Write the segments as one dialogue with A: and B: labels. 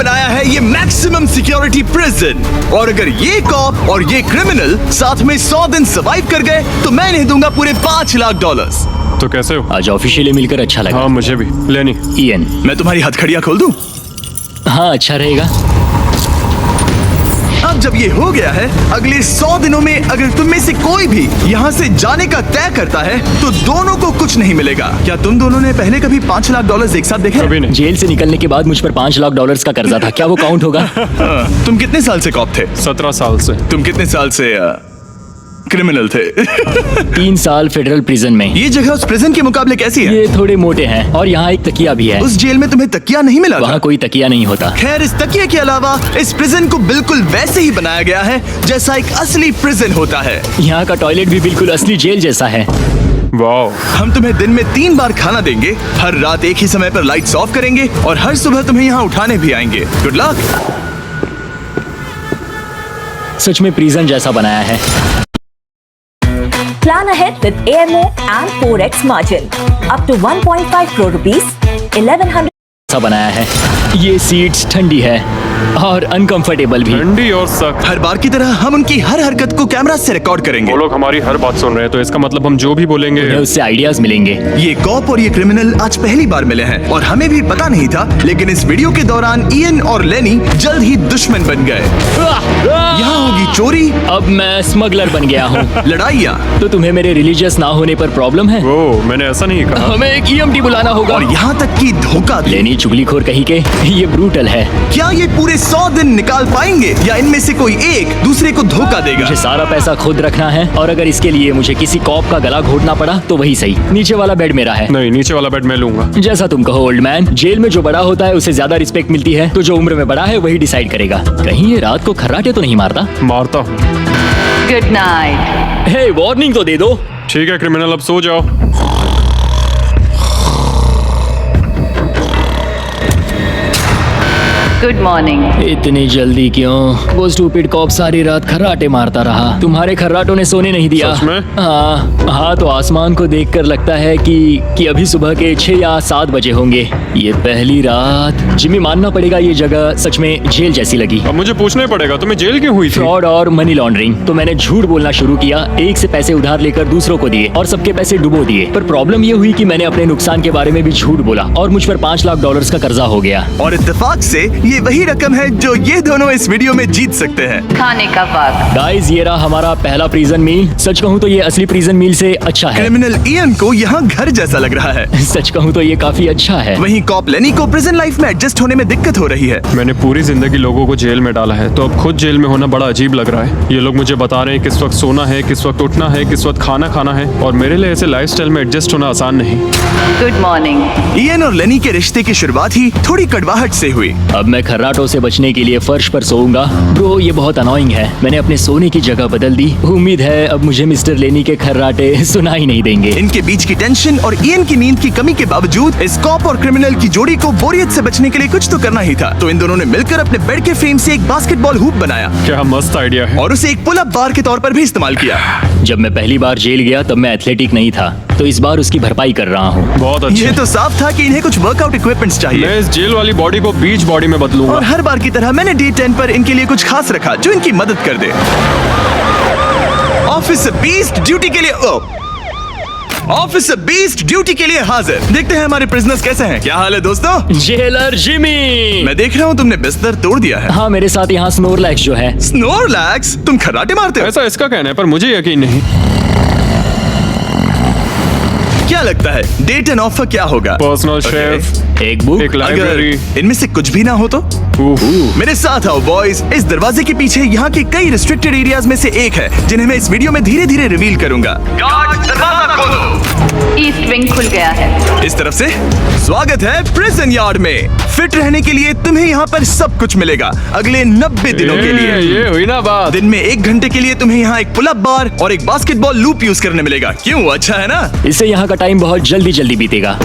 A: बनाया है ये मैक्सिमम सिक्योरिटी प्रिजन। और अगर ये कॉप और ये क्रिमिनल साथ में 100 दिन सर्वाइव कर गए तो मैं इन्हें दूंगा पूरे $5 लाख।
B: तो कैसे हो?
C: आज ऑफिशियली मिलकर अच्छा लगा।
B: हाँ मुझे भी। लेनी
C: ईएन।
A: मैं तुम्हारी हथकड़ियां खोल दूं?
C: हाँ अच्छा रहेगा।
A: अब जब ये हो गया है, अगले 100 दिनों में अगर तुम में से कोई भी यहाँ से जाने का तय करता है तो दोनों को कुछ नहीं मिलेगा। क्या तुम दोनों ने पहले कभी $5 लाख एक साथ देखे?
B: कभी नहीं।
C: जेल से निकलने के बाद मुझ पर $5 लाख का कर्जा था, क्या वो काउंट होगा?
A: तुम कितने साल से कॉप थे?
B: 17 साल से।
A: तुम कितने साल से क्रिमिनल थे?
C: 3 साल फेडरल प्रिजन में।
A: ये जगह उस प्रिजन के मुकाबले कैसी है?
C: ये थोड़े मोटे हैं और यहाँ एक तकिया भी है।
A: उस जेल में तुम्हें तकिया नहीं मिला था?
C: वहाँ कोई तकिया नहीं होता।
A: खैर, इस तकिया के अलावा इस प्रिजन को बिल्कुल वैसे ही बनाया गया है जैसा एक असली प्रिजन होता है।
C: यहाँ का टॉयलेट भी बिल्कुल असली जेल जैसा है।
B: वाह।
A: हम तुम्हें दिन में 3 बार खाना देंगे, हर रात एक ही समय पर लाइट्स ऑफ करेंगे और हर सुबह तुम्हें यहाँ उठाने भी आएंगे। Good luck.
C: सच में प्रिजन जैसा बनाया है।
D: Plan ahead with AMO and 4x margin. Up to 1.5 crore rupees, 1100
C: सा बनाया है। ये सीट्स ठंडी है और अनकंफर्टेबल भी।
B: ठंडी और सख्त।
A: हर बार की तरह हम उनकी हर हरकत को कैमरा से रिकॉर्ड करेंगे।
B: वो लोग हमारी हर बात सुन रहे हैं, तो इसका मतलब हम जो भी बोलेंगे
C: उन्हें उससे आइडियाज मिलेंगे।
A: ये कॉप और ये क्रिमिनल आज पहली बार मिले हैं और हमें भी पता नहीं था, लेकिन इस वीडियो के दौरान ईएन और लेनी जल्द ही दुश्मन बन गए। यहाँ होगी चोरी,
C: अब मैं स्मगलर बन गया हूँ।
A: लड़ाइयाँ
C: तो तुम्हें मेरे रिलीजियस ना होने पर प्रॉब्लम है?
B: वो मैंने ऐसा नहीं कहा।
C: हमें एक EMT बुलाना होगा।
A: और यहाँ तक कि धोखा भी।
C: लेनी चुगलीखोर कहीं के, ये ब्रूटल है।
A: क्या ये पूरे 100 दिन निकाल पाएंगे या इनमें से कोई एक दूसरे को धोखा देगा?
C: मुझे सारा पैसा खुद रखना है और अगर इसके लिए मुझे किसी कॉप का गला घोटना पड़ा तो वही सही। नीचे वाला बेड मेरा है।
B: नहीं, नीचे वाला बेड मैं लूंगा।
C: जैसा तुम कहो ओल्ड मैन। जेल में जो बड़ा होता है उसे ज्यादा रिस्पेक्ट मिलती है, तो जो उम्र में बड़ा है वही डिसाइड करेगा। कहीं ये रात को खर्राटे तो नहीं मारता?
B: मारता हूँ।
E: Good night.
C: हे, वार्निंग तो दे दो।
B: ठीक है क्रिमिनल, अब सो जाओ।
E: Good morning.
C: इतनी जल्दी क्यों? वो स्टूपिड कॉप सारी रात खर्राटे मारता रहा। तुम्हारे खर्राटों ने सोने नहीं दिया।
B: सच में?
C: हाँ, तो आसमान को देखकर लगता है कि अभी सुबह के 6 या 7 बजे होंगे। ये पहली रात। जिम्मी, मानना पड़ेगा ये जगह सच में जेल जैसी लगी।
B: अब मुझे पूछना ही पड़ेगा, तुम्हें जेल क्यों हुई थी?
C: फ्रॉड और मनी लॉन्ड्रिंग। तो मैंने झूठ बोलना शुरू किया, एक से पैसे उधार लेकर दूसरों को दिए और सबके पैसे डुबो दिए। पर प्रॉब्लम ये हुई कि मैंने अपने नुकसान के बारे में भी झूठ बोला और मुझ पर $5 लाख का कर्जा हो गया।
A: और इत्तेफाक से ये वही रकम है जो ये दोनों इस वीडियो में जीत सकते हैं।
E: खाने का वक्त।
C: गाइस, ये रहा हमारा पहला प्रिजन मील। सच कहूँ तो ये असली प्रिजन मील से अच्छा है।
A: क्रिमिनल ईएन को यहाँ घर जैसा लग रहा है।
C: सच कहूँ तो ये काफी अच्छा है।
A: वहीं कॉप लेनी को प्रिजन लाइफ में एडजस्ट होने में दिक्कत हो रही है।
B: मैंने पूरी जिंदगी लोगों को जेल में डाला है, तो अब खुद जेल में होना बड़ा अजीब लग रहा है। ये लोग मुझे बता रहे हैं किस वक्त सोना है, किस वक्त उठना है, किस वक्त खाना खाना है, और मेरे लिए ऐसे लाइफस्टाइल में एडजस्ट होना आसान नहीं।
E: Good morning.
A: ईएन और लेनी के रिश्ते की शुरुआत ही थोड़ी कड़वाहट से हुई।
C: अब मैं खर्राटों से बचने के लिए फर्श पर सोऊंगा। ब्रो, ये बहुत अनोइंग है। मैंने अपने सोने की जगह बदल दी। उम्मीद है अब मुझे मिस्टर लेनी के खर्राटे सुनाई नहीं देंगे।
A: इनके बीच की टेंशन और ईएन की नींद की कमी के बावजूद इस कॉप और क्रिमिनल की जोड़ी को बोरियत से बचने के लिए कुछ तो करना ही था। तो इन दोनों ने मिलकर अपने बेड के फ्रेम से एक बास्केटबॉल हूप बनाया।
B: क्या मस्त आइडिया है।
A: और उसे एक पुल अप बार के तौर पर भी इस्तेमाल किया।
C: जब मैं पहली बार जेल गया तब मैं एथलेटिक नहीं था, तो इस बार उसकी भरपाई कर रहा हूँ।
B: बहुत
A: ये
B: अच्छा।
A: तो साफ था कि इन्हें कुछ वर्कआउट इक्विपमेंट्स चाहिए।
B: मैं इस जेल वाली बॉडी को बीच बॉडी में बदलूंगा।
A: और हर बार की तरह मैंने डे 10 पर इनके लिए कुछ खास रखा जो इनकी मदद कर दे। ऑफिसर बीस्ट ड्यूटी के लिए ऑफिसर बीस्ट ड्यूटी के लिए हाजिर। देखते हैं हमारे प्रिजनर्स कैसे हैं। क्या हाल है दोस्तों?
C: Jailer Jimmy.
A: मैं देख रहा हूँ तुमने बिस्तर तोड़ दिया है।
C: हाँ, मेरे साथ यहाँ स्नोरलैक्स जो है।
A: स्नोरलैक्स? तुम खर्राटे मारते हो?
B: ऐसा इसका कहना है, पर मुझे यकीन नहीं।
A: क्या लगता है डे 10 ऑफर क्या होगा?
B: पर्सनल शेफ,
C: एक बुक।
B: एक लाइब्रेरी।
A: अगर इनमें से कुछ भी ना हो तो? मेरे साथ आओ बॉयज। इस दरवाजे के पीछे यहाँ के कई रिस्ट्रिक्टेड एरियाज में से एक है जिन्हें मैं इस वीडियो में धीरे धीरे रिवील करूंगा। गार्ड, दरवाजा खोलो।
E: ईस्ट विंग खुल गया है।
A: इस तरफ से स्वागत है प्रिजन यार्ड में। फिट रहने के लिए तुम्हें यहाँ पर सब कुछ मिलेगा अगले 90 दिनों के लिए।
B: ये हुई ना बात।
A: दिन में 1 घंटे के लिए तुम्हें यहाँ एक पुल अप बार और एक बास्केटबॉल लूप यूज करने मिलेगा। क्यों, अच्छा है ना?
C: इससे यहाँ का टाइम बहुत जल्दी जल्दी बीतेगा।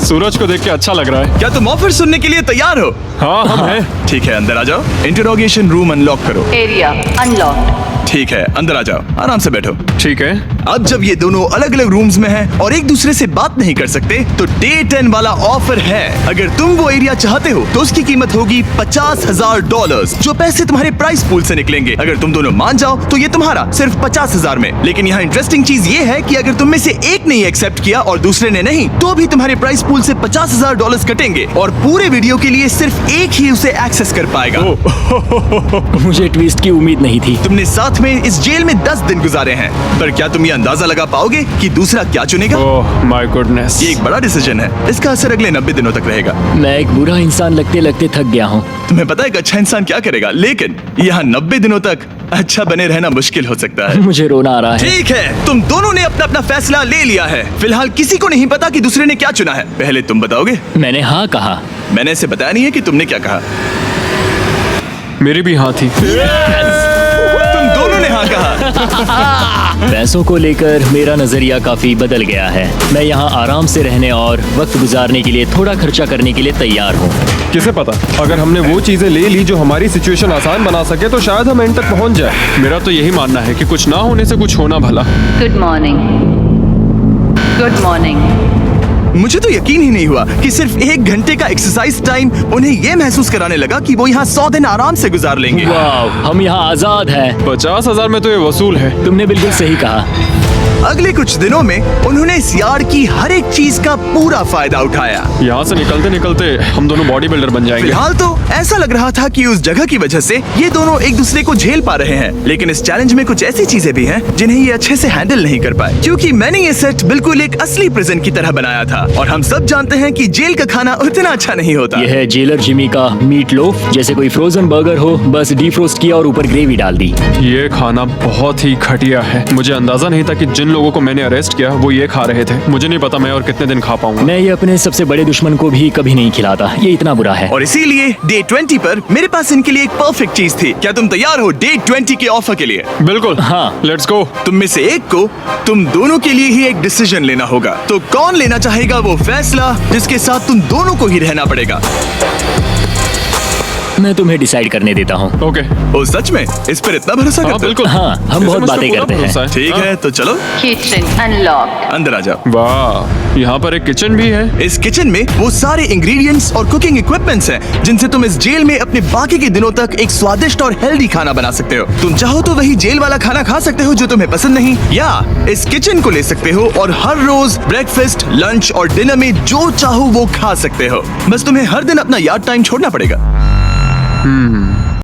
B: सूरज को देख के अच्छा लग रहा है।
A: क्या तुम ऑफर सुनने के लिए तैयार हो?
B: हाँ, हम हैं।
A: ठीक है, अंदर आ जाओ। इंटरोगेशन रूम अनलॉक करो।
E: Area unlocked.
A: ठीक है, अंदर आ जाओ। आराम से बैठो।
B: ठीक है।
A: अब जब ये दोनों अलग अलग रूम्स में हैं और एक दूसरे से बात नहीं कर सकते, तो डे 10 वाला ऑफर है। अगर तुम वो एरिया चाहते हो तो उसकी कीमत होगी $50,000, जो पैसे तुम्हारे प्राइस पूल से निकलेंगे। अगर तुम दोनों मान जाओ तो ये तुम्हारा सिर्फ 50,000 में। लेकिन यहाँ इंटरेस्टिंग चीज ये है कि अगर तुम में से एक ने एक्सेप्ट किया और दूसरे ने नहीं, तो भी तुम्हारे प्राइस पूल से $50,000 कटेंगे और पूरे वीडियो के लिए सिर्फ एक ही उसे एक्सेस कर पाएगा।
C: मुझे ट्विस्ट की उम्मीद नहीं थी।
A: तुमने साथ में इस जेल में 10 दिन गुजारे हैं, पर क्या तुम ये अंदाजा लगा पाओगे कि दूसरा क्या चुनेगा?
B: Oh my goodness.
A: ये एक बड़ा डिसीजन है। इसका असर अगले 90 दिनों तक रहेगा।
C: मैं एक बुरा इंसान लगते लगते थक गया हूँ।
A: तुम्हें पता है एक अच्छा इंसान क्या करेगा, लेकिन यहाँ 90 दिनों तक अच्छा बने रहना मुश्किल हो सकता है।
C: मुझे रोना आ रहा है।
A: ठीक है, तुम दोनों ने अपना अपना फैसला ले लिया है। फिलहाल किसी को नहीं पता कि दूसरे ने क्या चुना है। पहले तुम बताओगे?
C: मैंने हाँ कहा।
A: मैंने इसे बताया नहीं है कि तुमने क्या कहा।
B: मेरी भी हाँ थी।
A: तुम दोनों ने हाँ कहा।
C: पैसों को लेकर मेरा नजरिया काफी बदल गया है। मैं यहाँ आराम से रहने और वक्त गुजारने के लिए थोड़ा खर्चा करने के लिए तैयार हूँ।
B: किसे पता, अगर हमने वो चीजें ले ली जो हमारी सिचुएशन आसान बना सके तो शायद हम एंड तक पहुंच जाए। मेरा तो यही मानना है कि कुछ ना होने से कुछ होना भला।
E: Good morning. Good morning.
A: मुझे तो यकीन ही नहीं हुआ कि सिर्फ 1 घंटे का एक्सरसाइज टाइम उन्हें ये महसूस कराने लगा कि वो यहाँ 100 दिन आराम से गुजार लेंगे।
C: वाव, हम यहाँ आजाद हैं।
B: 50,000 में तो ये वसूल है।
C: तुमने बिल्कुल सही कहा।
A: अगले कुछ दिनों में उन्होंने इस यार्ड की हर एक चीज का पूरा फायदा उठाया।
B: यहाँ से निकलते निकलते हम दोनों बॉडी बिल्डर बन जाएंगे।
A: फिलहाल तो ऐसा लग रहा था कि उस जगह की वजह से ये दोनों एक दूसरे को झेल पा रहे हैं, लेकिन इस चैलेंज में कुछ ऐसी चीजें भी हैं जिन्हें ये अच्छे से हैंडल नहीं कर पाए, क्योंकि मैंने ये सेट बिल्कुल एक असली प्रिजन की तरह बनाया था। और हम सब जानते हैं कि जेल का खाना उतना अच्छा नहीं होता।
C: यह है जेलर जिमी का मीट लोफ, जैसे कोई फ्रोजन बर्गर हो, बस डीफ्रोस्ट किया और ऊपर ग्रेवी डाल दी।
B: ये खाना बहुत ही घटिया है। मुझे अंदाजा नहीं था कि जिन लोगों को मैंने अरेस्ट किया वो ये खा रहे थे। मुझे नहीं पता मैं और कितने दिन खा पाऊंगा।
C: मैं ये अपने सबसे बड़े दुश्मन को भी कभी नहीं खिलाता। ये इतना बुरा है।
A: और इसीलिए डे 20 पर मेरे पास इनके लिए एक परफेक्ट चीज थी। क्या तुम तैयार हो डे 20 के ऑफर के लिए?
B: बिल्कुल
C: हाँ।
B: Let's go.
A: तुम में से एक को तुम दोनों के लिए ही एक डिसीजन लेना होगा। तो कौन लेना चाहेगा वो फैसला जिसके साथ तुम दोनों को ही रहना पड़ेगा?
C: मैं तुम्हें डिसाइड करने देता हूँ।
B: ओके।
A: ओ सच में इस पर इतना भरोसा
B: हाँ
A: करते हो?
B: बिल्कुल।
C: हाँ, हम
B: इसे
C: बहुत
B: मुझ पे
C: बातें
B: पूरा
C: करते हैं।
B: भरोसा है।
A: ठीक
B: हाँ।
A: है, तो चलो
E: Kitchen unlocked.
A: अंदर आ जाओ।
B: वाह, यहाँ पर एक किचन भी है।
A: इस किचन में वो सारे इंग्रेडिएंट्स और कुकिंग इक्विपमेंट्स हैं जिनसे तुम इस जेल में अपने बाकी के दिनों तक एक स्वादिष्ट और हेल्दी खाना बना सकते हो। तुम चाहो तो वही जेल वाला खाना खा सकते हो जो तुम्हें पसंद नहीं, या इस किचन को ले सकते हो और हर रोज ब्रेकफास्ट, लंच और डिनर में जो चाहो वो खा सकते हो। बस तुम्हें हर दिन अपना यार्ड टाइम छोड़ना पड़ेगा।